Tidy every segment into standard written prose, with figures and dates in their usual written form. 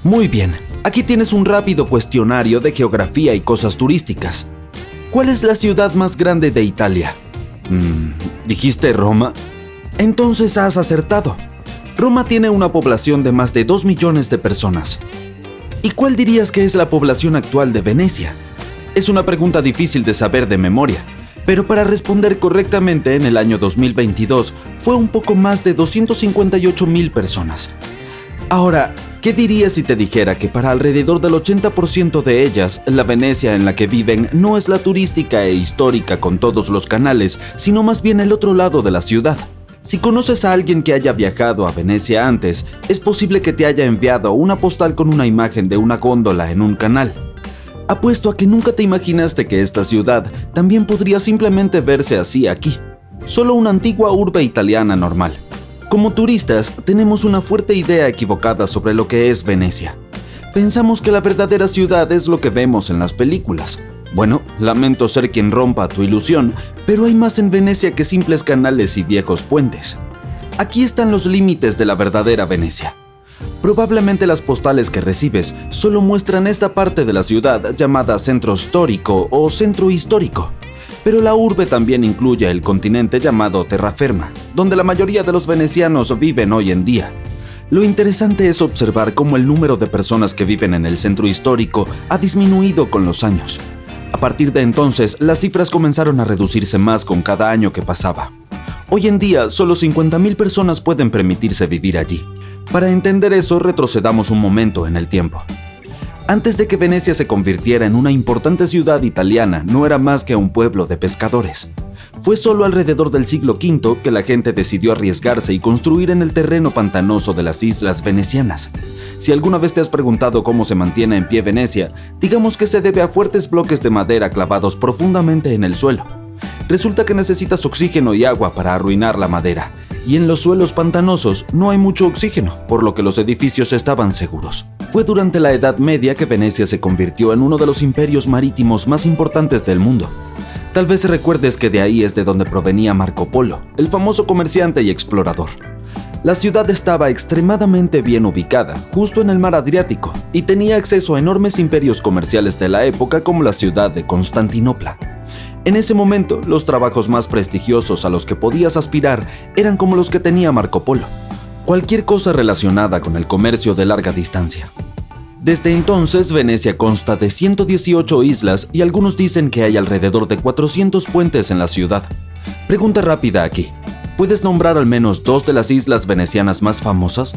Muy bien, aquí tienes un rápido cuestionario de geografía y cosas turísticas. ¿Cuál es la ciudad más grande de Italia? ¿Dijiste Roma? Entonces has acertado. Roma tiene una población de más de 2 millones de personas. ¿Y cuál dirías que es la población actual de Venecia? Es una pregunta difícil de saber de memoria, pero para responder correctamente en el año 2022 fue un poco más de 258,000 personas. Ahora, ¿qué dirías si te dijera que para alrededor del 80% de ellas, la Venecia en la que viven no es la turística e histórica con todos los canales, sino más bien el otro lado de la ciudad? Si conoces a alguien que haya viajado a Venecia antes, es posible que te haya enviado una postal con una imagen de una góndola en un canal. Apuesto a que nunca te imaginaste que esta ciudad también podría simplemente verse así aquí, solo una antigua urbe italiana normal. Como turistas, tenemos una fuerte idea equivocada sobre lo que es Venecia. Pensamos que la verdadera ciudad es lo que vemos en las películas. Bueno, lamento ser quien rompa tu ilusión, pero hay más en Venecia que simples canales y viejos puentes. Aquí están los límites de la verdadera Venecia. Probablemente las postales que recibes solo muestran esta parte de la ciudad llamada centro histórico o centro histórico. Pero la urbe también incluye el continente llamado terraferma, donde la mayoría de los venecianos viven hoy en día. Lo interesante es observar cómo el número de personas que viven en el centro histórico ha disminuido con los años. A partir de entonces, las cifras comenzaron a reducirse más con cada año que pasaba. Hoy en día, solo 50,000 personas pueden permitirse vivir allí. Para entender eso, retrocedamos un momento en el tiempo. Antes de que Venecia se convirtiera en una importante ciudad italiana, no era más que un pueblo de pescadores. Fue solo alrededor del siglo V que la gente decidió arriesgarse y construir en el terreno pantanoso de las islas venecianas. Si alguna vez te has preguntado cómo se mantiene en pie Venecia, digamos que se debe a fuertes bloques de madera clavados profundamente en el suelo. Resulta que necesitas oxígeno y agua para arruinar la madera, y en los suelos pantanosos no hay mucho oxígeno, por lo que los edificios estaban seguros. Fue durante la Edad Media que Venecia se convirtió en uno de los imperios marítimos más importantes del mundo. Tal vez recuerdes que de ahí es de donde provenía Marco Polo, el famoso comerciante y explorador. La ciudad estaba extremadamente bien ubicada, justo en el mar Adriático, y tenía acceso a enormes imperios comerciales de la época como la ciudad de Constantinopla. En ese momento, los trabajos más prestigiosos a los que podías aspirar eran como los que tenía Marco Polo. Cualquier cosa relacionada con el comercio de larga distancia. Desde entonces, Venecia consta de 118 islas y algunos dicen que hay alrededor de 400 puentes en la ciudad. Pregunta rápida aquí. ¿Puedes nombrar al menos 2 de las islas venecianas más famosas?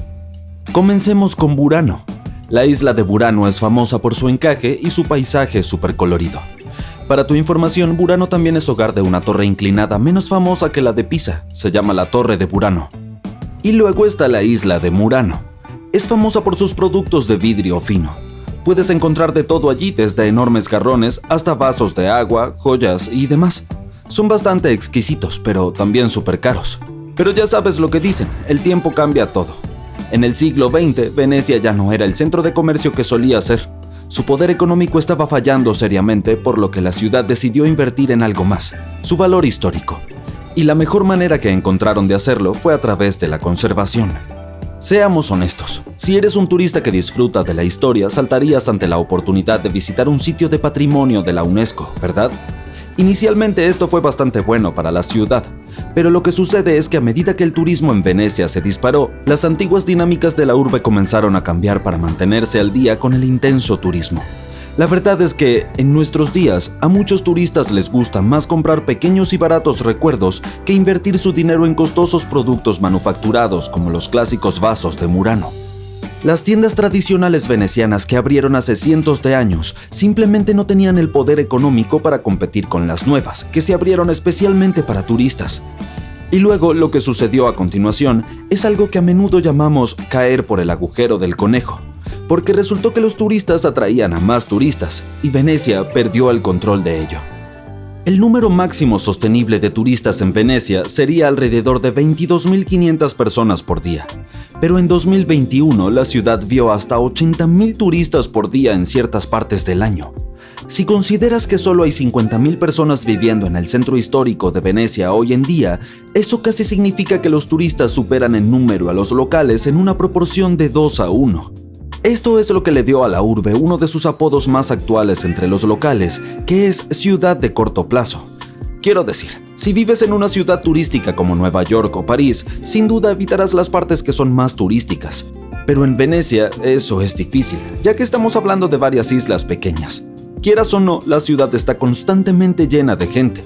Comencemos con Burano. La isla de Burano es famosa por su encaje y su paisaje súper colorido. Para tu información, Burano también es hogar de una torre inclinada menos famosa que la de Pisa, se llama la Torre de Burano. Y luego está la isla de Murano. Es famosa por sus productos de vidrio fino. Puedes encontrar de todo allí, desde enormes jarrones hasta vasos de agua, joyas y demás. Son bastante exquisitos, pero también súper caros. Pero ya sabes lo que dicen, el tiempo cambia todo. En el siglo XX, Venecia ya no era el centro de comercio que solía ser. Su poder económico estaba fallando seriamente, por lo que la ciudad decidió invertir en algo más, su valor histórico. Y la mejor manera que encontraron de hacerlo fue a través de la conservación. Seamos honestos, si eres un turista que disfruta de la historia, saltarías ante la oportunidad de visitar un sitio de patrimonio de la UNESCO, ¿verdad? Inicialmente esto fue bastante bueno para la ciudad, pero lo que sucede es que a medida que el turismo en Venecia se disparó, las antiguas dinámicas de la urbe comenzaron a cambiar para mantenerse al día con el intenso turismo. La verdad es que, en nuestros días, a muchos turistas les gusta más comprar pequeños y baratos recuerdos que invertir su dinero en costosos productos manufacturados como los clásicos vasos de Murano. Las tiendas tradicionales venecianas que abrieron hace cientos de años simplemente no tenían el poder económico para competir con las nuevas, que se abrieron especialmente para turistas. Y luego lo que sucedió a continuación es algo que a menudo llamamos caer por el agujero del conejo, porque resultó que los turistas atraían a más turistas y Venecia perdió el control de ello. El número máximo sostenible de turistas en Venecia sería alrededor de 22,500 personas por día, pero en 2021 la ciudad vio hasta 80,000 turistas por día en ciertas partes del año. Si consideras que solo hay 50,000 personas viviendo en el centro histórico de Venecia hoy en día, eso casi significa que los turistas superan en número a los locales en una proporción de 2 a 1. Esto es lo que le dio a la urbe uno de sus apodos más actuales entre los locales, que es ciudad de corto plazo. Quiero decir, si vives en una ciudad turística como Nueva York o París, sin duda evitarás las partes que son más turísticas. Pero en Venecia eso es difícil, ya que estamos hablando de varias islas pequeñas. Quieras o no, la ciudad está constantemente llena de gente.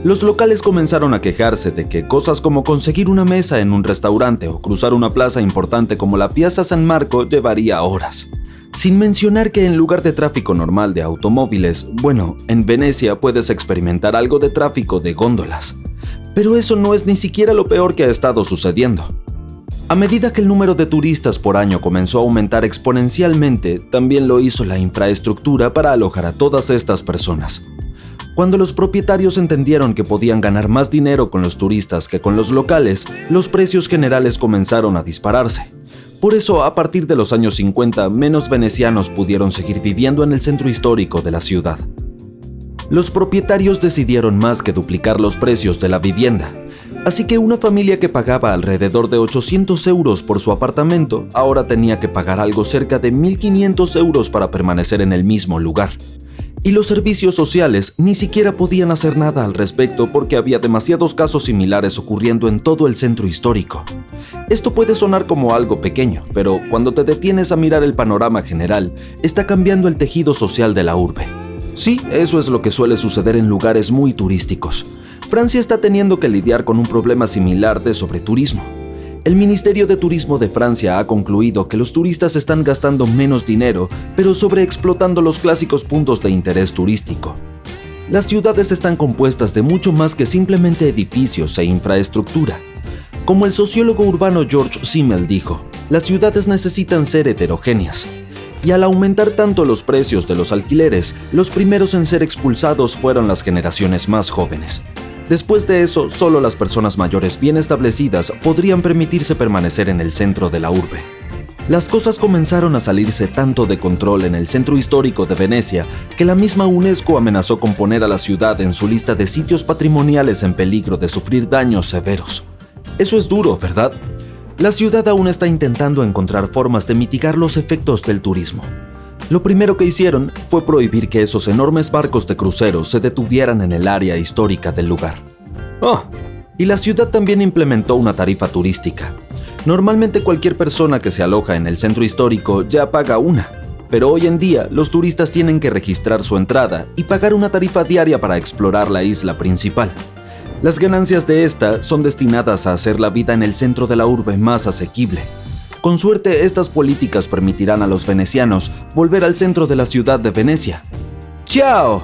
Los locales comenzaron a quejarse de que cosas como conseguir una mesa en un restaurante o cruzar una plaza importante como la Piazza San Marco llevaría horas. Sin mencionar que en lugar de tráfico normal de automóviles, bueno, en Venecia puedes experimentar algo de tráfico de góndolas. Pero eso no es ni siquiera lo peor que ha estado sucediendo. A medida que el número de turistas por año comenzó a aumentar exponencialmente, también lo hizo la infraestructura para alojar a todas estas personas. Cuando los propietarios entendieron que podían ganar más dinero con los turistas que con los locales, los precios generales comenzaron a dispararse. Por eso, a partir de los años 50, menos venecianos pudieron seguir viviendo en el centro histórico de la ciudad. Los propietarios decidieron más que duplicar los precios de la vivienda. Así que una familia que pagaba alrededor de 800 euros por su apartamento, ahora tenía que pagar algo cerca de 1.500 euros para permanecer en el mismo lugar. Y los servicios sociales ni siquiera podían hacer nada al respecto porque había demasiados casos similares ocurriendo en todo el centro histórico. Esto puede sonar como algo pequeño, pero cuando te detienes a mirar el panorama general, está cambiando el tejido social de la urbe. Sí, eso es lo que suele suceder en lugares muy turísticos. Francia está teniendo que lidiar con un problema similar de sobreturismo. El Ministerio de Turismo de Francia ha concluido que los turistas están gastando menos dinero, pero sobreexplotando los clásicos puntos de interés turístico. Las ciudades están compuestas de mucho más que simplemente edificios e infraestructura. Como el sociólogo urbano George Simmel dijo, las ciudades necesitan ser heterogéneas. Y al aumentar tanto los precios de los alquileres, los primeros en ser expulsados fueron las generaciones más jóvenes. Después de eso, solo las personas mayores bien establecidas podrían permitirse permanecer en el centro de la urbe. Las cosas comenzaron a salirse tanto de control en el centro histórico de Venecia que la misma UNESCO amenazó con poner a la ciudad en su lista de sitios patrimoniales en peligro de sufrir daños severos. Eso es duro, ¿verdad? La ciudad aún está intentando encontrar formas de mitigar los efectos del turismo. Lo primero que hicieron fue prohibir que esos enormes barcos de cruceros se detuvieran en el área histórica del lugar. Y la ciudad también implementó una tarifa turística. Normalmente cualquier persona que se aloja en el centro histórico ya paga una, pero hoy en día los turistas tienen que registrar su entrada y pagar una tarifa diaria para explorar la isla principal. Las ganancias de esta son destinadas a hacer la vida en el centro de la urbe más asequible. Con suerte, estas políticas permitirán a los venecianos volver al centro de la ciudad de Venecia. ¡Chao!